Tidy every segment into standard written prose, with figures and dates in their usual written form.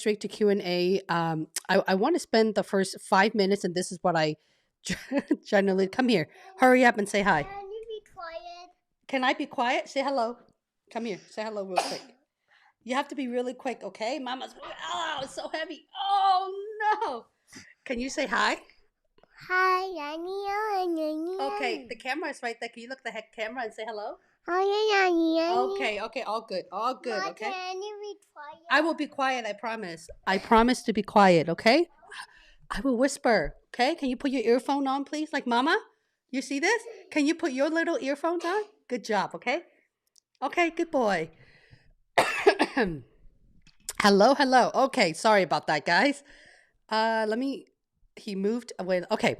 straight to Q&A. I want to spend the first 5 minutes, and this is what I generally come here. Hurry up and say hi. Can you be quiet? Can I be quiet? Say hello. Come here. Say hello real quick. You have to be really quick, okay? Mama's, oh, it's so heavy. Oh, no. Can you say hi? Hi, Yanni. Okay, the camera is right there. Can you look at the camera and say hello? Hi, Yanni. Okay, all good, okay? Can you be quiet? I will be quiet, I promise. I promise to be quiet, okay? I will whisper, okay? Can you put your earphone on, please? Like, Mama, you see this? Can you put your little earphones on? Good job, okay? Okay, good boy. Hello. Okay, sorry about that, guys. He moved away. Okay.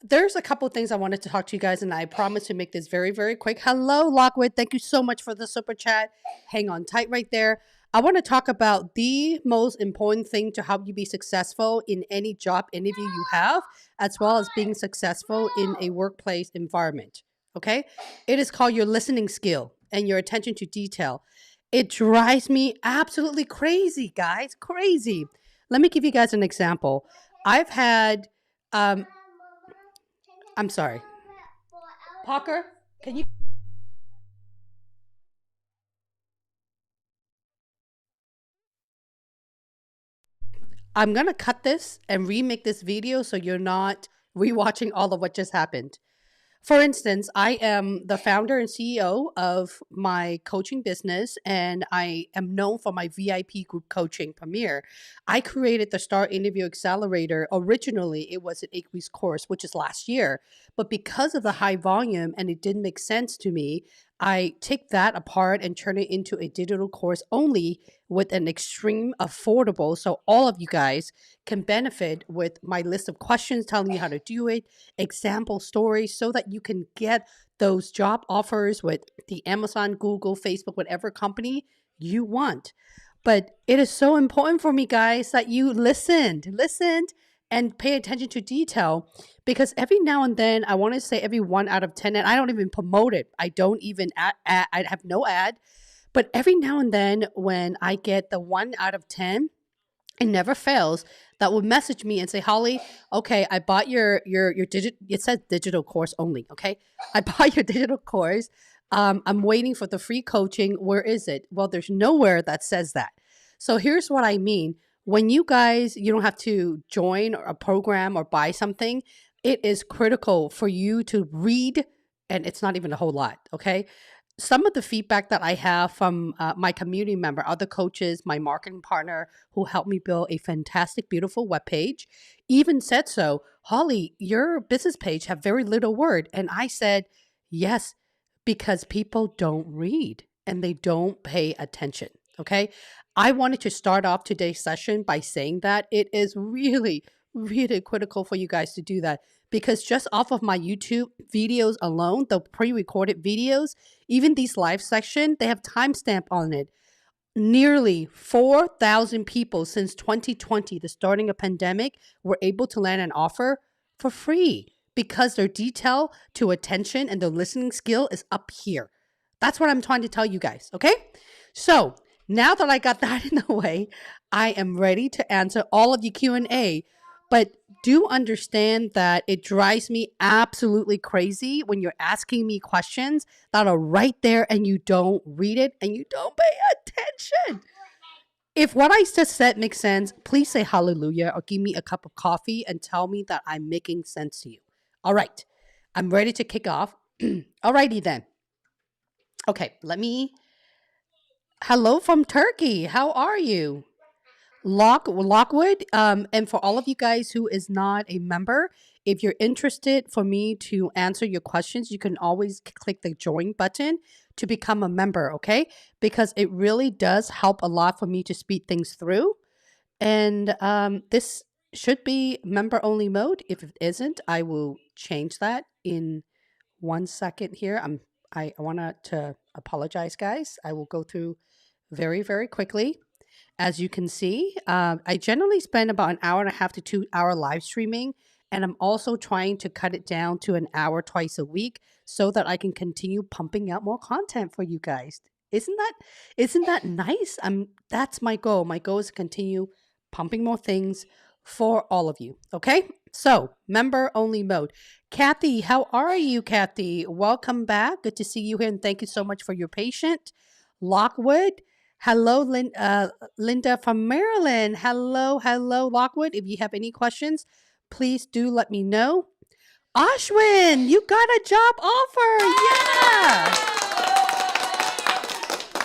There's a couple things I wanted to talk to you guys, and I promise to make this very, very quick. Hello, Lockwood. Thank you so much for the super chat. Hang on tight right there. I want to talk about the most important thing to help you be successful in any job interview you have, as well as being successful in a workplace environment. Okay? It is called your listening skill and your attention to detail. It drives me absolutely crazy, guys. Crazy. Let me give you guys an example. I've had, I'm sorry. Parker, can you? I'm going to cut this and remake this video so you're not rewatching all of what just happened. For instance, I am the founder and CEO of my coaching business, and I am known for my VIP group coaching Premier. I created the Star Interview Accelerator. Originally, it was an 8 weeks course, which is last year. But because of the high volume and it didn't make sense to me, I take that apart and turn it into a digital course only with an extreme affordable, so all of you guys can benefit with my list of questions telling you how to do it, example stories, so that you can get those job offers with the Amazon, Google, Facebook, whatever company you want. But it is so important for me, guys, that you listened and pay attention to detail, because every now and then, I want to say every 1 out of 10, and I don't even promote it. I don't even I have no ad, but every now and then when I get the 1 out of 10, it never fails, that will message me and say, Holly, okay, I bought your it says digital course only, okay? I bought your digital course. I'm waiting for the free coaching. Where is it? Well, there's nowhere that says that. So here's what I mean. When you guys, you don't have to join a program or buy something. It is critical for you to read, and it's not even a whole lot, okay? Some of the feedback that I have from my community member, other coaches, my marketing partner who helped me build a fantastic, beautiful webpage, even said so, Holly, your business page have very little word. And I said, yes, because people don't read and they don't pay attention. Okay. I wanted to start off today's session by saying that it is really, really critical for you guys to do that, because just off of my YouTube videos alone, the pre-recorded videos, even these live section, they have timestamp on it. Nearly 4,000 people since 2020, the starting of pandemic, were able to land an offer for free because their detail to attention and their listening skill is up here. That's what I'm trying to tell you guys, okay? So now that I got that in the way, I am ready to answer all of your Q&A. But do understand that it drives me absolutely crazy when you're asking me questions that are right there and you don't read it and you don't pay attention. If what I just said makes sense, please say hallelujah or give me a cup of coffee and tell me that I'm making sense to you. All right, I'm ready to kick off. Alrighty then. Okay, hello from Turkey. How are you? Lockwood. And for all of you guys who is not a member, if you're interested for me to answer your questions, you can always click the join button to become a member, okay? Because it really does help a lot for me to speed things through. And this should be member only mode. If it isn't, I will change that in 1 second here. I want to apologize, guys. I will go through very, very quickly. As you can see, I generally spend about an hour and a half to 2 hour live streaming, and I'm also trying to cut it down to an hour twice a week so that I can continue pumping out more content for you guys. Isn't that nice? That's my goal. My goal is to continue pumping more things for all of you. Okay? So, member only mode. Kathy, how are you, Kathy? Welcome back. Good to see you here, and thank you so much for your patience. Lockwood, hello, Linda from Maryland. Hello, hello, Lockwood. If you have any questions, please do let me know. Ashwin, you got a job offer. Yeah.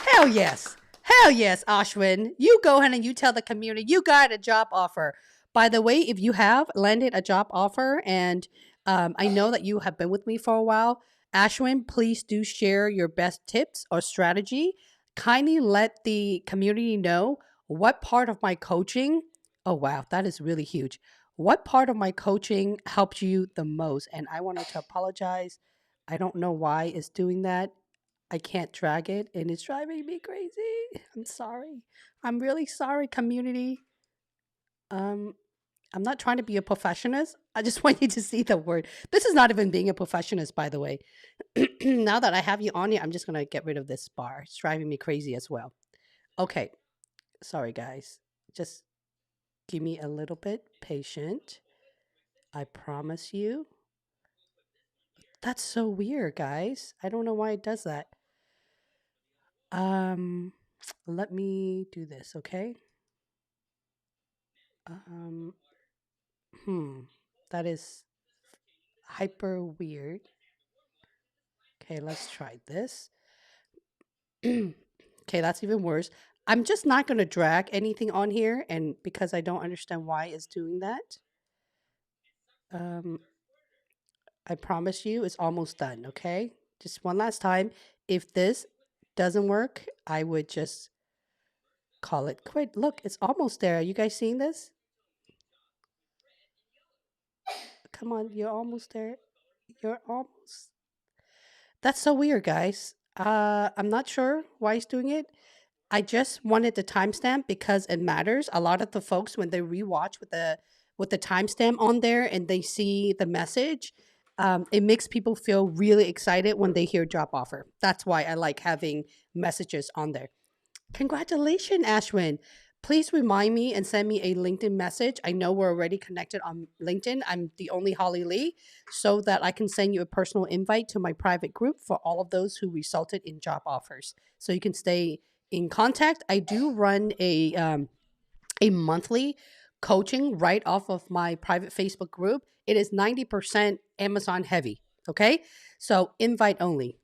Hell yes. Hell yes, Ashwin. You go ahead and you tell the community you got a job offer. By the way, if you have landed a job offer and I know that you have been with me for a while, Ashwin, please do share your best tips or strategy. Kindly let the community know what part of my coaching, oh wow, that is really huge. What part of my coaching helped you the most? And I wanted to apologize. I don't know why it's doing that. I can't drag it and it's driving me crazy. I'm sorry. I'm really sorry, community. Um, I'm not trying to be a perfectionist. I just want you to see the word. This is not even being a perfectionist, by the way. Now that I have you on here, I'm just going to get rid of this bar. It's driving me crazy as well. Okay. Sorry, guys. Just give me a little bit patient. I promise you. That's so weird, guys. I don't know why it does that. Um, let me do this, okay? Um, that is hyper weird. Okay, let's try this. Okay, that's even worse. I'm just not going to drag anything on here, and because I don't understand why it's doing that, um, I promise you it's almost done, okay? Just one last time. If this doesn't work, I would just call it quit. Look, it's almost there. Are you guys seeing this? Come on, you're almost there. You're almost. That's so weird, guys. I'm not sure why he's doing it. I just wanted the timestamp because it matters. A lot of the folks when they rewatch with the timestamp on there and they see the message, it makes people feel really excited when they hear job offer. That's why I like having messages on there. Congratulations, Ashwin. Please remind me and send me a LinkedIn message. I know we're already connected on LinkedIn. I'm the only Holly Lee, so that I can send you a personal invite to my private group for all of those who resulted in job offers. So you can stay in contact. I do run a monthly coaching right off of my private Facebook group. It is 90% Amazon heavy. Okay, so invite only.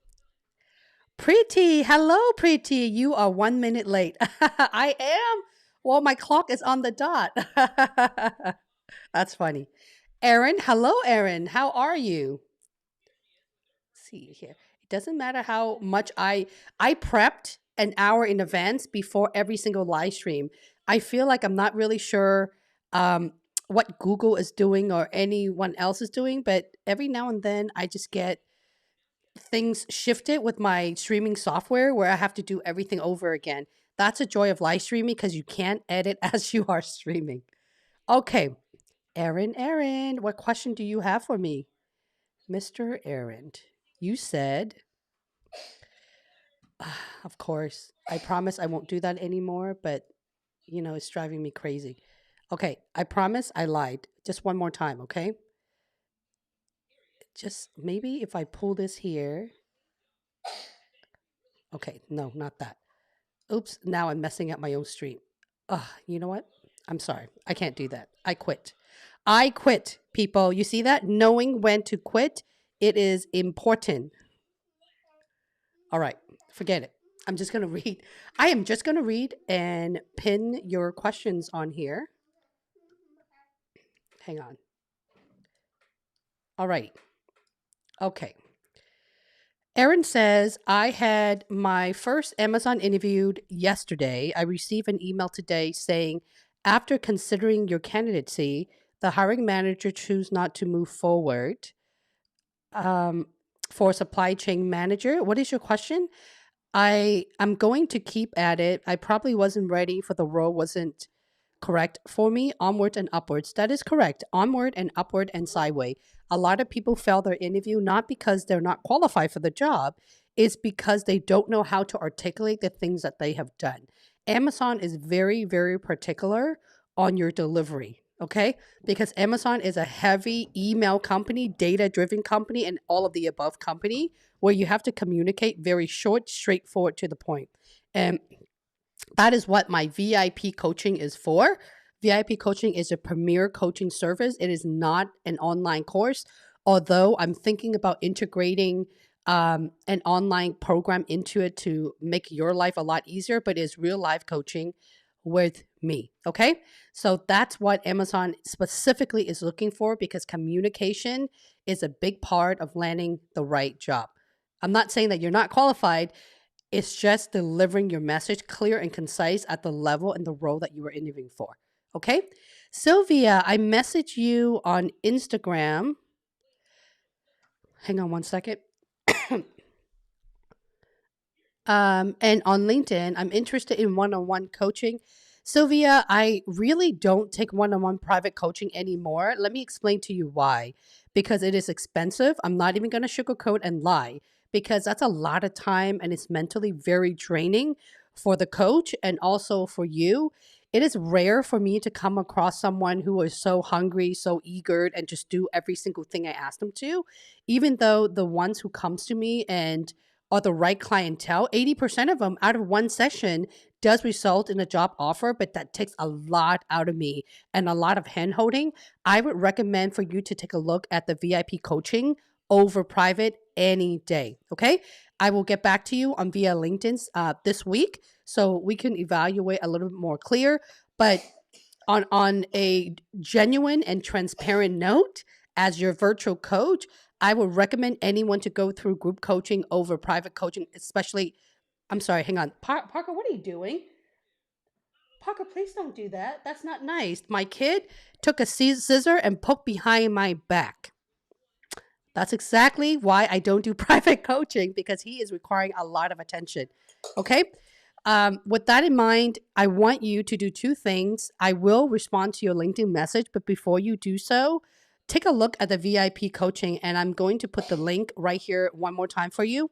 Pretty, hello, Pretty. You are 1 minute late. I am. Well, my clock is on the dot. That's funny. Erin, hello, Erin. How are you? See here. It doesn't matter how much I prepped an hour in advance before every single live stream. I feel like I'm not really sure what Google is doing or anyone else is doing, but every now and then I just get things shifted with my streaming software where I have to do everything over again. That's a joy of live streaming because you can't edit as you are streaming. Okay, Aaron, what question do you have for me? Mr. Aaron, you said, of course, I promise I won't do that anymore, but it's driving me crazy. Okay, I promise I lied. Just one more time, okay? Just maybe if I pull this here. Okay, no, not that. Oops, now I'm messing up my own stream. You know what? I'm sorry. I can't do that. I quit. I quit, people. You see that? Knowing when to quit, it is important. All right, forget it. I'm just going to read. I am just going to read and pin your questions on here. Hang on. All right. Okay. Erin says, I had my first Amazon interviewed yesterday. I received an email today saying, after considering your candidacy, the hiring manager chose not to move forward for supply chain manager. What is your question? I'm going to keep at it. I probably wasn't ready for the role, wasn't correct for me. Onward and upwards. That is correct. Onward and upward and sideways. A lot of people fail their interview not because they're not qualified for the job, it's because they don't know how to articulate the things that they have done. Amazon is very, very particular on your delivery. Okay. Because Amazon is a heavy email company, data driven company, and all of the above company where you have to communicate very short, straightforward to the point. And that is what my VIP coaching is for. VIP coaching is a premier coaching service. It is not an online course, although I'm thinking about integrating an online program into it to make your life a lot easier, but it's real life coaching with me. Okay. So that's what Amazon specifically is looking for because communication is a big part of landing the right job. I'm not saying that you're not qualified. It's just delivering your message clear and concise at the level and the role that you were interviewing for. Okay. Sylvia, I messaged you on Instagram. Hang on one second. And on LinkedIn, I'm interested in one on one coaching. Sylvia, I really don't take one on one private coaching anymore. Let me explain to you why. Because it is expensive. I'm not even going to sugarcoat and lie because that's a lot of time and it's mentally very draining for the coach and also for you. It is rare for me to come across someone who is so hungry, so eager, and just do every single thing I ask them to. Even though the ones who comes to me and are the right clientele, 80% of them out of one session does result in a job offer, but that takes a lot out of me and a lot of hand holding. I would recommend for you to take a look at the VIP coaching over private any day. Okay. I will get back to you on via LinkedIn this week so we can evaluate a little bit more clear. But on a genuine and transparent note, as your virtual coach, I would recommend anyone to go through group coaching over private coaching, especially. I'm sorry, hang on. Parker, what are you doing? Parker, please don't do that. That's not nice. My kid took a scissor and poked behind my back. That's exactly why I don't do private coaching because he is requiring a lot of attention. Okay. With that in mind, I want you to do two things. I will respond to your LinkedIn message, but before you do so, take a look at the VIP coaching and I'm going to put the link right here one more time for you.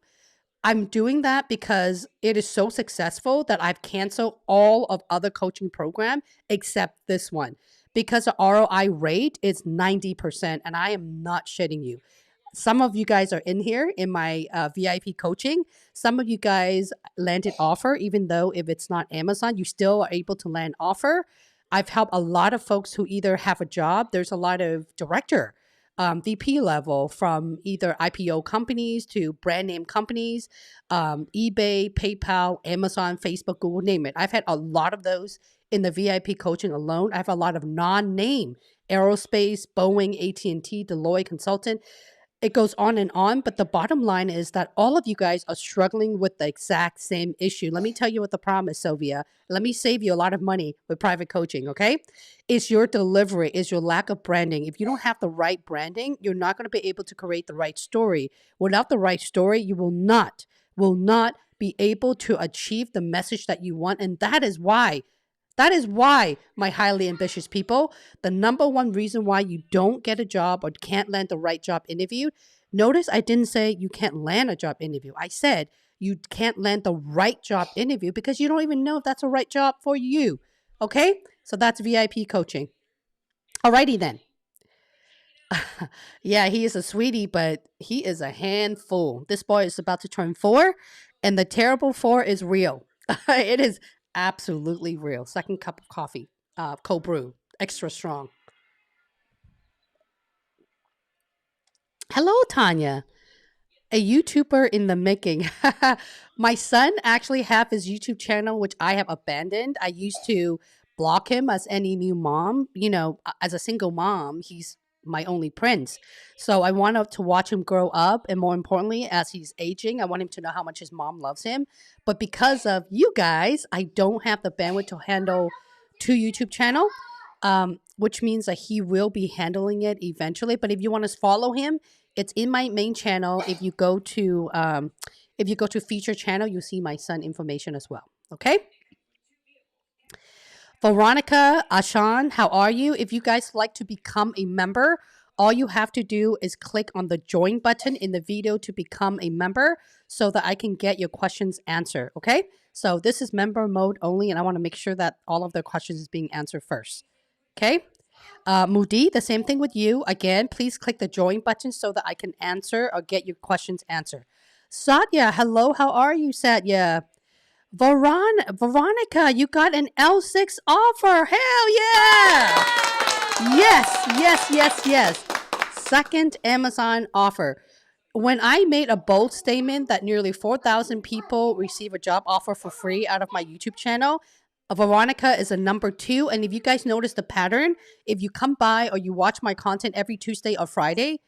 I'm doing that because it is so successful that I've canceled all of other coaching program except this one because the ROI rate is 90% and I am not shitting you. Some of you guys are in here in my VIP coaching. Some of you guys landed offer, even though if it's not Amazon, you still are able to land offer. I've helped a lot of folks who either have a job. There's a lot of director, VP level from either IPO companies to brand name companies, eBay, PayPal, Amazon, Facebook, Google, name it. I've had a lot of those in the VIP coaching alone. I have a lot of non-name aerospace, Boeing, AT&T, Deloitte consultant. It goes on, but the bottom line is that all of you guys are struggling with the exact same issue. Let me tell you what the problem is, Sylvia. Let me save you a lot of money with private coaching, okay? It's your delivery, it's your lack of branding. If you don't have the right branding, you're not going to be able to create the right story. Without the right story, you will not be able to achieve the message that you want. And that is why, my highly ambitious people, the number one reason why you don't get a job or can't land the right job interview. Notice I didn't say you can't land a job interview. I said you can't land the right job interview because you don't even know if that's a right job for you. Okay? So that's VIP coaching. Alrighty then. Yeah, he is a sweetie, but he is a handful. This boy is about to turn 4, and the terrible 4 is real. It is absolutely real. Second cup of coffee, cold brew, extra strong. Hello, Tanya. A YouTuber in the making. My son actually have his YouTube channel, which I have abandoned. I used to block him as any new mom. As a single mom, he's my only prince. So I want to watch him grow up. And more importantly, as he's aging, I want him to know how much his mom loves him. But because of you guys, I don't have the bandwidth to handle two YouTube channel, which means that he will be handling it eventually. But if you want to follow him, it's in my main channel. If you go to feature channel, you'll see my son information as well. Okay. Veronica, Ashan, how are you? If you guys like to become a member, all you have to do is click on the join button in the video to become a member so that I can get your questions answered. Okay. So this is member mode only, and I want to make sure that all of the questions is being answered first. Okay. Moody, the same thing with you. Again, please click the join button so that I can answer or get your questions answered. Satya, hello. How are you, Satya? Veronica, you got an L6 offer. Hell yeah! Yes, yes, yes, yes. Second Amazon offer. When I made a bold statement that nearly 4,000 people receive a job offer for free out of my YouTube channel, Veronica is a number two. And if you guys notice the pattern, if you come by or you watch my content every Tuesday or Friday,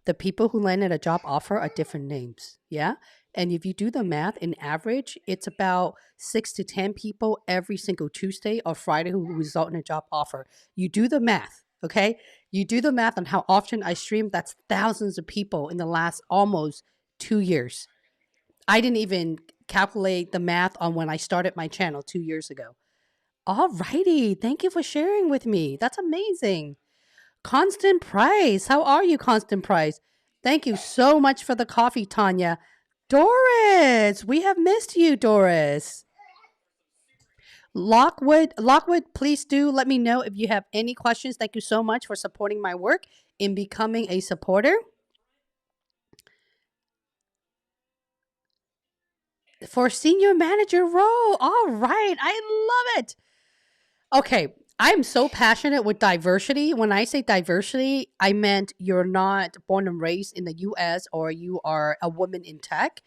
the people who landed a job offer are different names. Yeah. And if you do the math, in average, it's about 6 to 10 people every single Tuesday or Friday who result in a job offer. You do the math, okay? You do the math on how often I stream. That's thousands of people in the last almost 2 years. I didn't even calculate the math on when I started my channel 2 years ago. All righty. Thank you for sharing with me. That's amazing. Constant Price. How are you, Constant Price? Thank you so much for the coffee, Tanya. Doris, we have missed you, Doris. Lockwood, please do let me know if you have any questions. Thank you so much for supporting my work in becoming a supporter. For senior manager role. All right. I love it. Okay, I'm so passionate with diversity. When I say diversity, I meant you're not born and raised in the US or you are a woman in tech,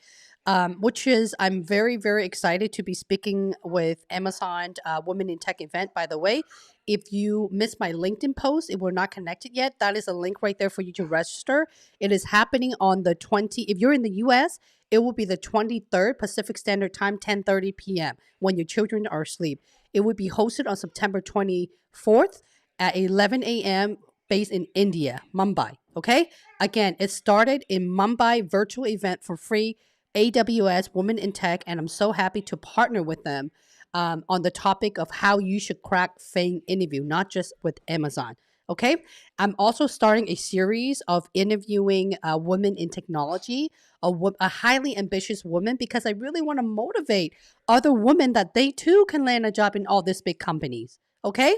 which is, I'm very, very excited to be speaking with Amazon Women in Tech event, by the way. If you missed my LinkedIn post, if we're not connected yet, that is a link right there for you to register. It is happening on the 20, if you're in the US, it will be the 23rd Pacific Standard Time, 10:30 p.m. when your children are asleep. It would be hosted on September 24th at 11 a.m. based in India, Mumbai. Okay? Again, it started in Mumbai, virtual event for free, AWS Women in Tech, and I'm so happy to partner with them on the topic of how you should crack FANG interview, not just with Amazon. Okay? I'm also starting a series of interviewing women in technology, a highly ambitious woman, because I really want to motivate other women that they too can land a job in all these big companies. Okay?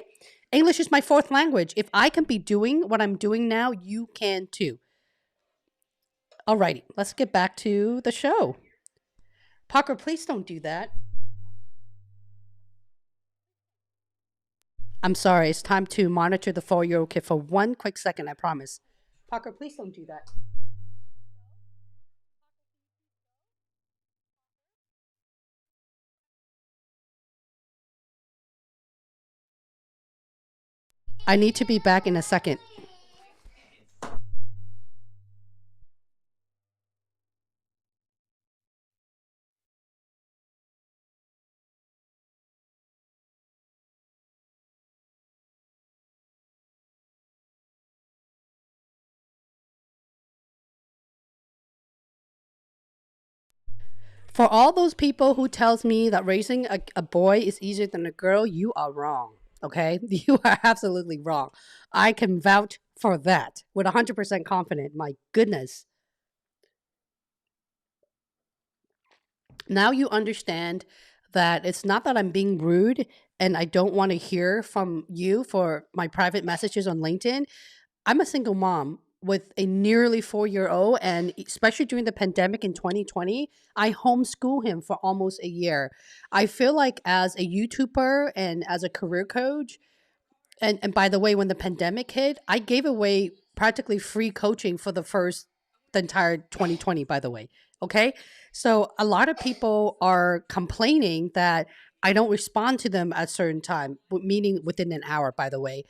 English is my fourth language. If I can be doing what I'm doing now, you can too. Alrighty, let's get back to the show. Parker, please don't do that. I'm sorry, it's time to monitor the 4-year-old kid for one quick second, I promise. Parker, please don't do that. I need to be back in a second. For all those people who tells me that raising a boy is easier than a girl, you are wrong. Okay? You are absolutely wrong. I can vouch for that with 100% confident. My goodness. Now you understand that it's not that I'm being rude and I don't want to hear from you for my private messages on LinkedIn. I'm a single mom with a nearly 4-year-old, and especially during the pandemic in 2020, I homeschool him for almost a year. I feel like as a YouTuber and as a career coach, and by the way, when the pandemic hit, I gave away practically free coaching for the entire 2020, by the way. Okay. So a lot of people are complaining that I don't respond to them at a certain time, meaning within an hour, by the way.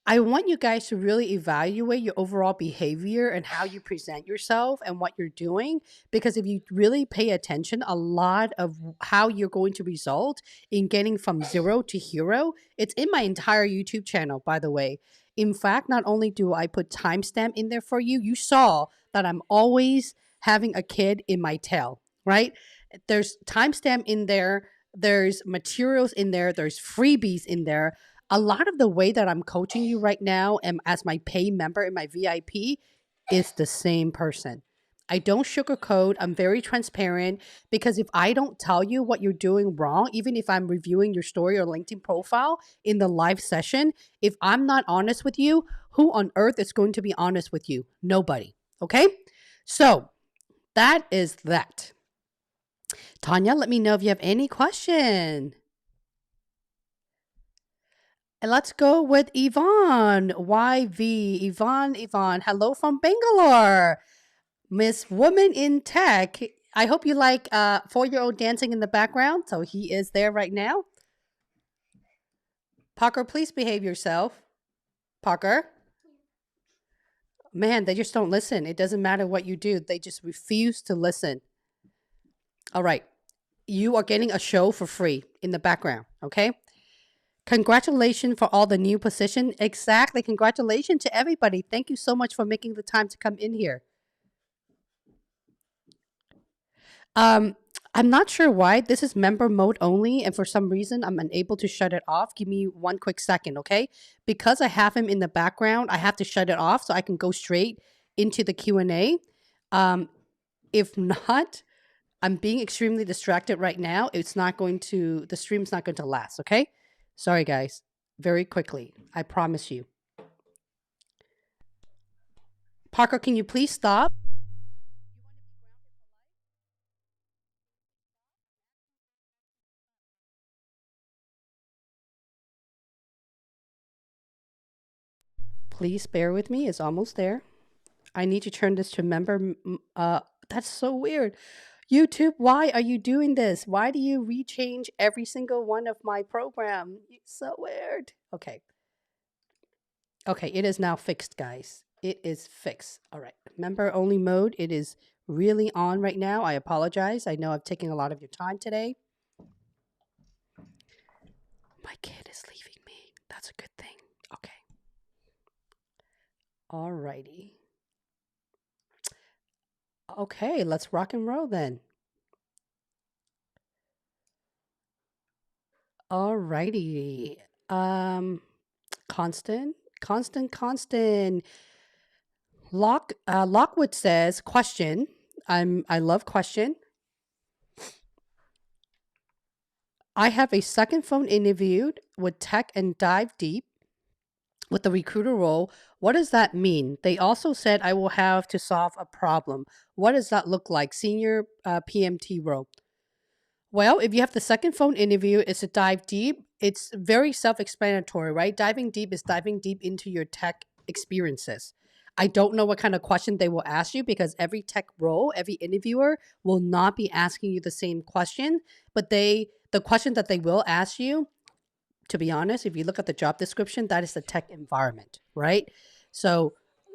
I want you guys to really evaluate your overall behavior and how you present yourself and what you're doing. Because if you really pay attention, a lot of how you're going to result in getting from zero to hero, it's in my entire YouTube channel, by the way. In fact, not only do I put timestamp in there for you, you saw that I'm always having a kid in my tail, right? There's timestamp in there, there's materials in there, there's freebies in there. A lot of the way that I'm coaching you right now and as my pay member in my VIP is the same person. I don't sugarcoat. I'm very transparent because if I don't tell you what you're doing wrong, even if I'm reviewing your story or LinkedIn profile in the live session, if I'm not honest with you, who on earth is going to be honest with you? Nobody. Okay? So that is that. Tanya, let me know if you have any question. And let's go with Yvonne. YV. Yvonne. Hello from Bangalore. Miss Woman in Tech. I hope you like 4-year-old dancing in the background. So he is there right now. Parker, please behave yourself. Parker. Man, they just don't listen. It doesn't matter what you do. They just refuse to listen. All right. You are getting a show for free in the background. Okay. Congratulations for all the new position. Exactly. Congratulations to everybody. Thank you so much for making the time to come in here. I'm not sure why. This is member mode only, and for some reason, I'm unable to shut it off. Give me one quick second, okay? Because I have him in the background, I have to shut it off so I can go straight into the Q&A. If not, I'm being extremely distracted right now. The stream's not going to last, okay? Sorry, guys. Very quickly. I promise you. Parker, can you please stop? Please bear with me. It's almost there. I need to turn this to member. That's so weird. YouTube, why are you doing this? Why do you rechange every single one of my program? It's so weird. Okay. Okay, it is now fixed, guys. It is fixed. All right. Member only mode. It is really on right now. I apologize. I know I've taken a lot of your time today. My kid is leaving me. That's a good thing. Okay. All righty. Okay, let's rock and roll then. All righty. Constant. Lockwood says, question. I love question. I have a second phone interview with tech and dive deep with the recruiter role. What does that mean? They also said I will have to solve a problem. What does that look like? Senior PMT role. Well, if you have the second phone interview, it's a dive deep. It's very self-explanatory, right? Diving deep is diving deep into your tech experiences. I don't know what kind of question they will ask you because every tech role, every interviewer will not be asking you the same question, but the question that they will ask you, to be honest, if you look at the job description, that is the tech environment, right? So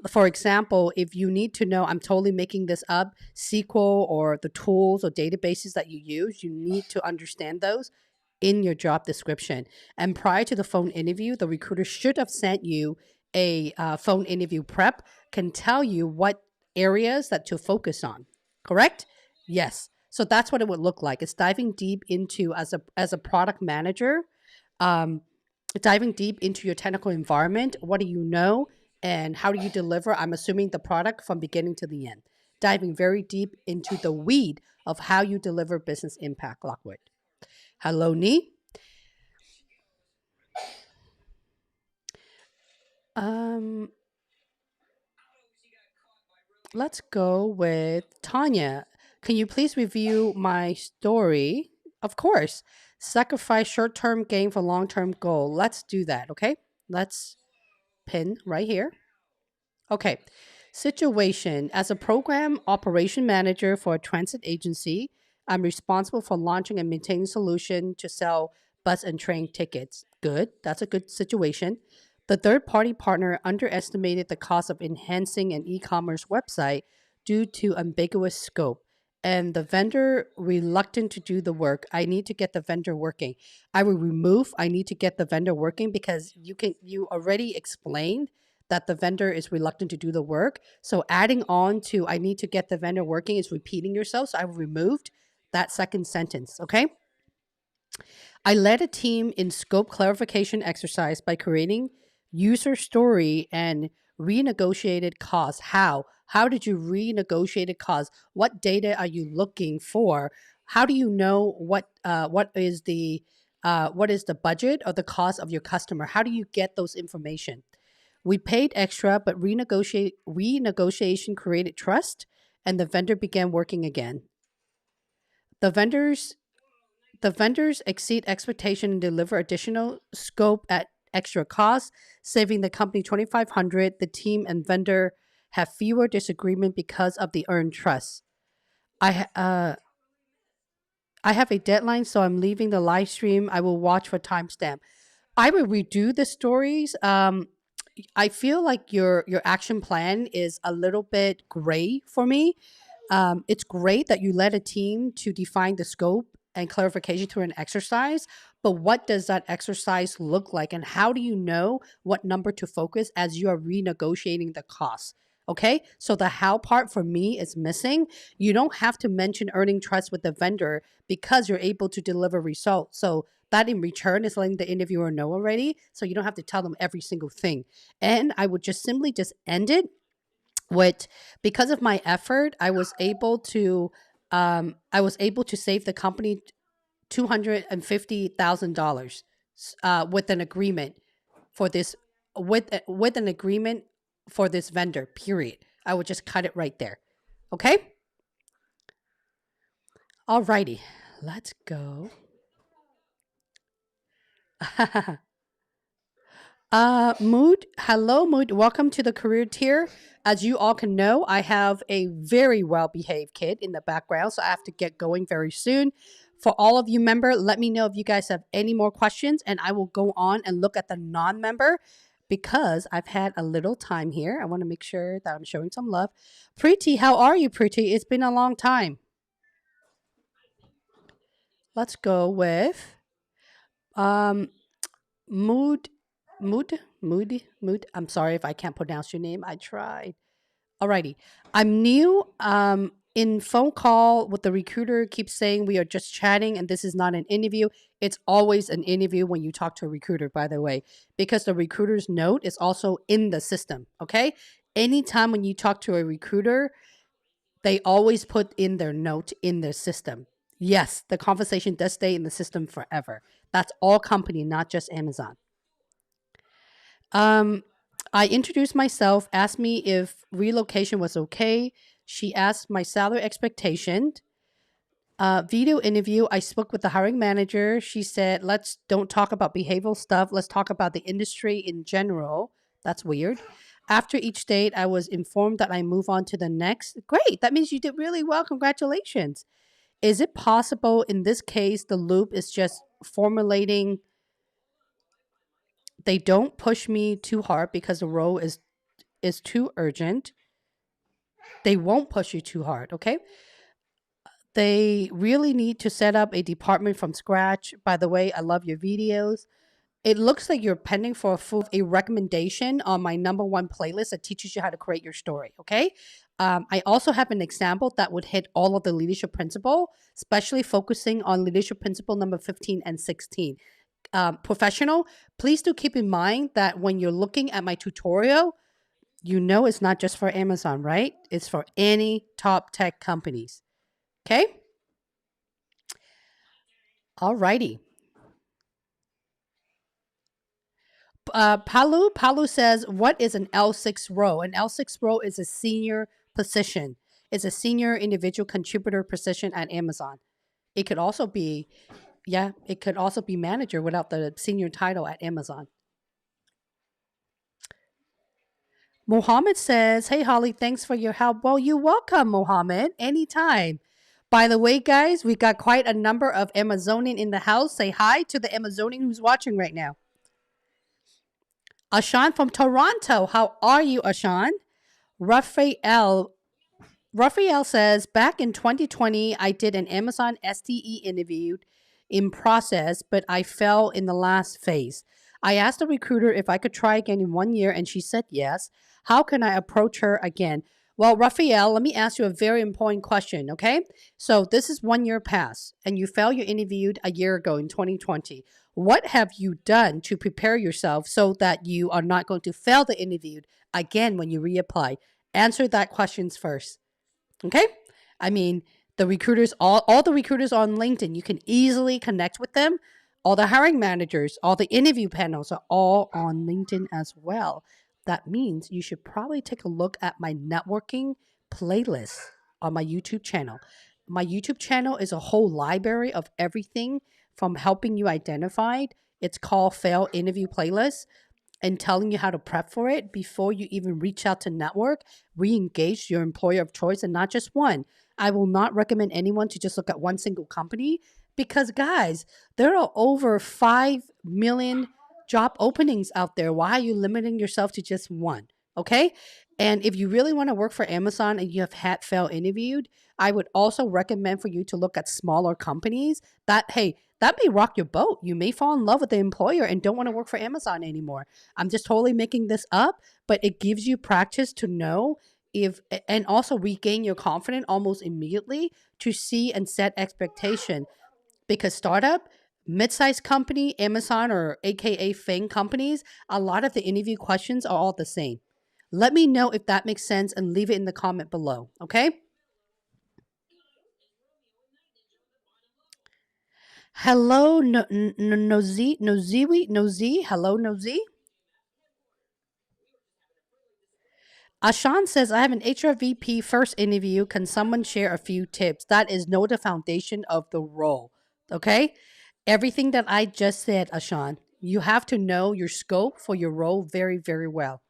for example, if you need to know, I'm totally making this up, SQL or the tools or databases that you use, you need to understand those in your job description. And prior to the phone interview, the recruiter should have sent you a phone interview prep, can tell you what areas that to focus on, correct? Yes. So that's what it would look like. It's diving deep into, as a product manager, diving deep into your technical environment. What do you know? And how do you deliver, I'm assuming, the product from beginning to the end? Diving very deep into the weed of how you deliver business impact, Lockwood. Hello, Nee. Let's go with Tanya. Can you please review my story? Of course. Sacrifice short-term gain for long-term goal. Let's do that, okay? Let's pin right here. Okay. Situation. As a program operation manager for a transit agency, I'm responsible for launching and maintaining solution to sell bus and train tickets. Good. That's a good situation. The third-party partner underestimated the cost of enhancing an e-commerce website due to ambiguous scope, and the vendor reluctant to do the work. I need to get the vendor working. I will remove I need to get the vendor working because you already explained that the vendor is reluctant to do the work. So adding on to I need to get the vendor working is repeating yourself. So I removed that second sentence, okay? I led a team in scope clarification exercise by creating user story and renegotiated costs. How? How did you renegotiate a cost? What data are you looking for? How do you know what is the budget or the cost of your customer? How do you get those information? We paid extra, but renegotiation created trust, and the vendor began working again. The vendors the vendors exceed expectation and deliver additional scope at extra cost, saving the company 2,500. The team and vendor have fewer disagreement because of the earned trust. I have a deadline, so I'm leaving the live stream. I will watch for timestamp. I will redo the stories. I feel like your action plan is a little bit gray for me. It's great that you led a team to define the scope and clarification through an exercise, but what does that exercise look like, and how do you know what number to focus as you are renegotiating the costs? Okay, so the how part for me is missing. You don't have to mention earning trust with the vendor because you're able to deliver results. So that in return is letting the interviewer know already. So you don't have to tell them every single thing. And I would just simply just end it with, because of my effort, I was able to save the company $250,000 with an agreement for this with an agreement for this vendor. Period. I would just cut it right there. Okay. Alrighty, let's go. Mood, hello, Mood. Welcome to the career tier. As you all can know, I have a very well-behaved kid in the background, so I have to get going very soon. For all of you member, let me know if you guys have any more questions, and I will go on and look at the non-member because I've had a little time here. I want to make sure that I'm showing some love. Preeti, how are you, Preeti? It's been a long time. Let's go with Mood. Mood. I'm sorry if I can't pronounce your name. I tried. Alrighty. I'm new. In phone call with the recruiter keeps saying we are just chatting and this is not an interview. It's always an interview when you talk to a recruiter, by the way, because the recruiter's note is also in the system. Okay. Anytime when you talk to a recruiter, they always put in their note in their system. Yes, the conversation does stay in the system forever. That's all company, not just Amazon. I introduced myself, asked me if relocation was okay. She asked my salary expectation. Video interview, I spoke with the hiring manager. She said, let's don't talk about behavioral stuff. Let's talk about the industry in general. That's weird. After each date, I was informed that I move on to the next. Great. That means you did really well. Congratulations. Is it possible in this case, the loop is just formulating? They don't push me too hard because the role is too urgent. They won't push you too hard, okay? They really need to set up a department from scratch. By the way, I love your videos. It looks like you're pending for a recommendation on my #1 playlist that teaches you how to create your story, okay? I also have an example that would hit all of the leadership principle, especially focusing on leadership principle number 15 and 16. Professional, please do keep in mind that when you're looking at my tutorial, you know it's not just for Amazon, right? It's for any top tech companies. Okay? Alrighty. Palu says, what is an L6 row? An L6 row is a senior position. It's a senior individual contributor position at Amazon. It could also be, it could also be manager without the senior title at Amazon. Mohammed says, hey, Holly, thanks for your help. Well, you're welcome, Mohammed. Anytime. By the way, guys, we got quite a number of Amazonian in the house. Say hi to the Amazonian who's watching right now. Ashan from Toronto. How are you, Ashan? Raphael says, back in 2020, I did an Amazon STE interview in process, but I fell in the last phase. I asked the recruiter if I could try again in 1 year, and she said yes. How can I approach her again? Well, Raphael, let me ask you a very important question, okay? So this is 1 year past, and you failed your interview a year ago in 2020. What have you done to prepare yourself so that you are not going to fail the interview again when you reapply? Answer that questions first. Okay? I mean, the recruiters, all the recruiters on LinkedIn, you can easily connect with them. All the hiring managers, all the interview panels are all on LinkedIn as well. That means you should probably take a look at my networking playlist on my YouTube channel. My YouTube channel is a whole library of everything from helping you identify. It's called Fail Interview Playlist and telling you how to prep for it before you even reach out to network, re-engage your employer of choice and not just one. I will not recommend anyone to just look at one single company because guys, there are over 5 million job openings out there. Why are you limiting yourself to just one? Okay? And if you really want to work for Amazon and you have had fail interviewed, I would also recommend for you to look at smaller companies that, hey, that may rock your boat. You may fall in love with the employer and don't want to work for Amazon anymore. I'm just totally making this up, but it gives you practice to know if and also regain your confidence almost immediately to see and set expectation because startup mid-sized company Amazon or aka FANG companies, a lot of the interview questions are all the same. Let me know if that makes sense and leave it in the comment below, okay? Hello, Nozi. Hello, Nozi. Ashan says, I have an HRVP first interview. Can someone share a few tips? That is know the foundation of the role. Okay? Everything that I just said, Ashan, you have to know your scope for your role very, very well.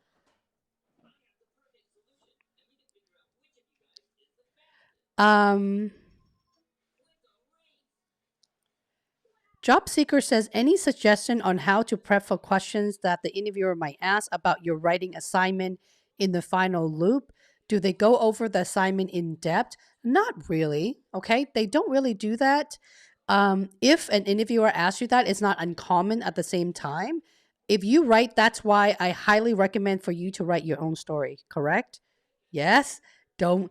Um, Job Seeker says, any suggestion on how to prep for questions that the interviewer might ask about your writing assignment in the final loop? Do they go over the assignment in depth? Not really. Okay. They don't really do that. If an interviewer asks you that, it's not uncommon at the same time. If you write, that's why I highly recommend for you to write your own story, correct? Yes. Don't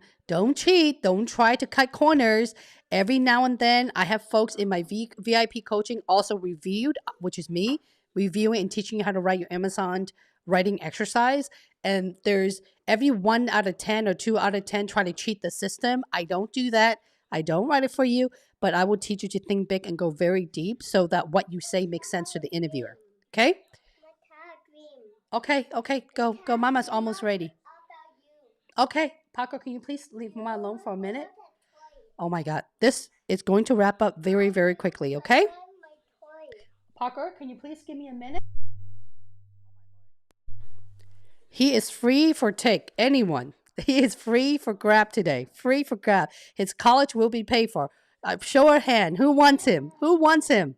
cheat. Don't try to cut corners. Every now and then, I have folks in my VIP coaching also reviewed, which is me, reviewing and teaching you how to write your Amazon writing exercise. And there's every 1 out of 10 or 2 out of 10 try to cheat the system. I don't do that. I don't write it for you, but I will teach you to think big and go very deep so that what you say makes sense to the interviewer. Okay? Okay, go. Mama's almost ready. Okay, Paco, can you please leave Mama alone for a minute? Oh my God, this is going to wrap up very, very quickly, okay? Parker, can you please give me a minute? He is free for take. Anyone. He is free for grab today. Free for grab. His college will be paid for. Show a hand. Who wants him? Who wants him?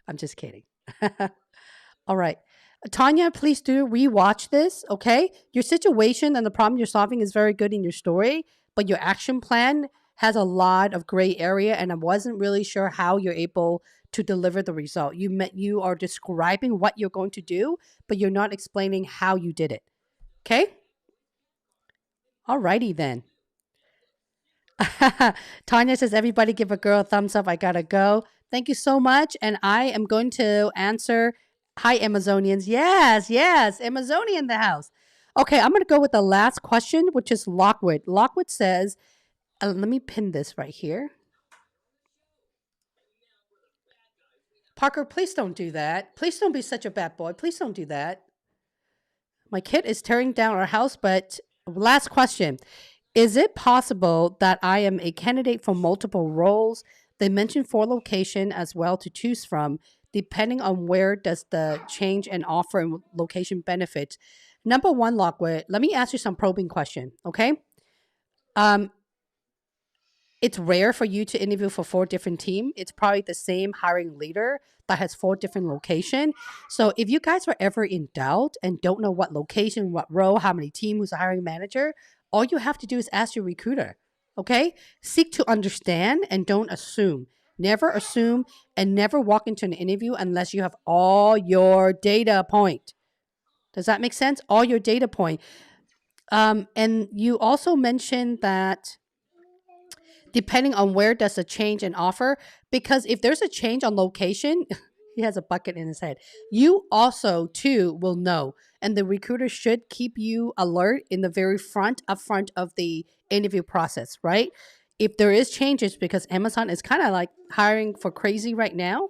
I'm just kidding. All right. Tanya, please do rewatch this, okay? Your situation and the problem you're solving is very good in your story, but your action plan has a lot of gray area, and I wasn't really sure how you're able to deliver the result. You are describing what you're going to do, but you're not explaining how you did it. Okay? Alrighty then. Tanya says, everybody give a girl a thumbs up. I gotta go. Thank you so much. And I am going to answer. Hi, Amazonians. Yes. Amazonian in the house. Okay, I'm going to go with the last question, which is Lockwood. Lockwood says, let me pin this right here. Parker, please don't do that. Please don't be such a bad boy. Please don't do that. My kid is tearing down our house, but last question. Is it possible that I am a candidate for multiple roles? They mentioned 4 location as well to choose from, depending on where does the change and offer and location benefit. Number one, Lockwood, let me ask you some probing question, okay? Um, it's rare for you to interview for 4 different teams. It's probably the same hiring leader that has 4 different location. So if you guys are ever in doubt and don't know what location, what role, how many team, who's a hiring manager, all you have to do is ask your recruiter. Okay? Seek to understand and don't assume. Never assume and never walk into an interview unless you have all your data point. Does that make sense? All your data point. And you also mentioned that depending on where does the change in offer, because if there's a change on location, He has a bucket in his head. You also too will know, and the recruiter should keep you alert in the very upfront of the interview process, right? If there is changes, because Amazon is kind of like hiring for crazy right now,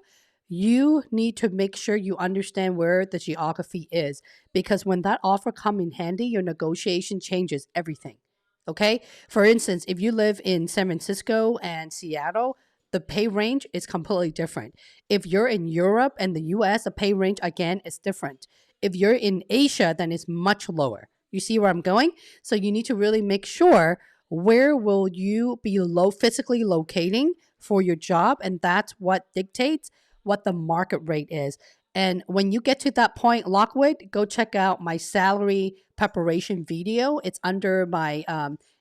you need to make sure you understand where the geography is, because when that offer come in handy, your negotiation changes everything. Okay? For instance, if you live in San Francisco and Seattle, the pay range is completely different. If you're in Europe and the US, the pay range again is different. If you're in Asia, then it's much lower. You see where I'm going? So you need to really make sure where will you be physically locating for your job, and that's what dictates what the market rate is. And when you get to that point, Lockwood, go check out my salary preparation video. It's under my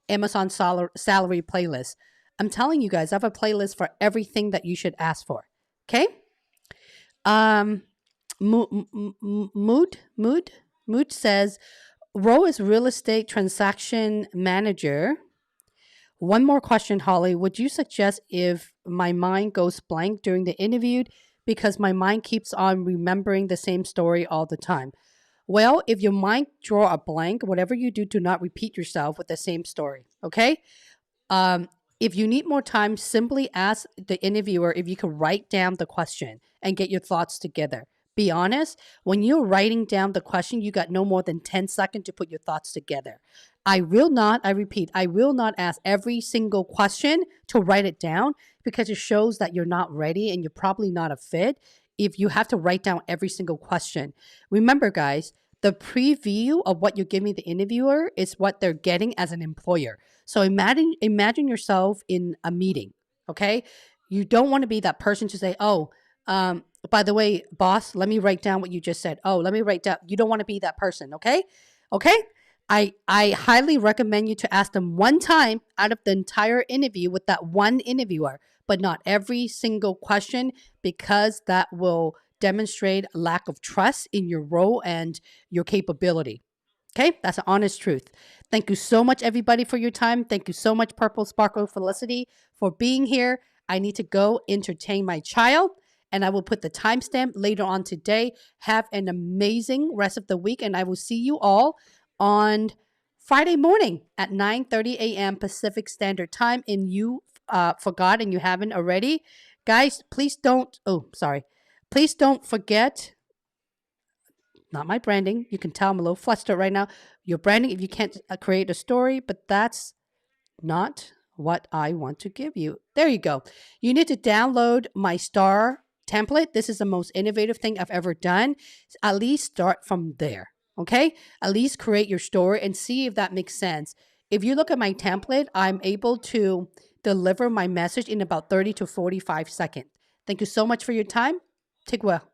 Amazon salary playlist. I'm telling you guys, I have a playlist for everything that you should ask for. Okay. Um, Mood says, role is real estate transaction manager. One more question, Holly. Would you suggest if my mind goes blank during the interview because my mind keeps on remembering the same story all the time? Well, if your mind draw a blank, whatever you do not repeat yourself with the same story. Okay. Um, if you need more time, simply ask the interviewer if you could write down the question and get your thoughts together. Be honest, when you're writing down the question, you got no more than 10 seconds to put your thoughts together. I repeat, I will not ask every single question to write it down, because it shows that you're not ready and you're probably not a fit if you have to write down every single question. Remember, guys, the preview of what you're giving the interviewer is what they're getting as an employer. So imagine yourself in a meeting, okay? You don't want to be that person to say, "Oh, by the way, boss, let me write down what you just said." Oh, let me write down. You don't want to be that person, okay? Okay? I highly recommend you to ask them one time out of the entire interview with that one interviewer, but not every single question, because that will demonstrate lack of trust in your role and your capability. Okay, that's an honest truth. Thank you so much, everybody, for your time. Thank you so much, Purple Sparkle Felicity, for being here. I need to go entertain my child, and I will put the timestamp later on today. Have an amazing rest of the week, and I will see you all on Friday morning at 9:30 a.m. Pacific Standard Time. And you forgot and you haven't already, guys, please don't. Oh, sorry. Please don't forget, not my branding. You can tell I'm a little flustered right now. Your branding, if you can't create a story, but that's not what I want to give you. There you go. You need to download my star template. This is the most innovative thing I've ever done. At least start from there. Okay? At least create your story and see if that makes sense. If you look at my template, I'm able to deliver my message in about 30 to 45 seconds. Thank you so much for your time. Take well.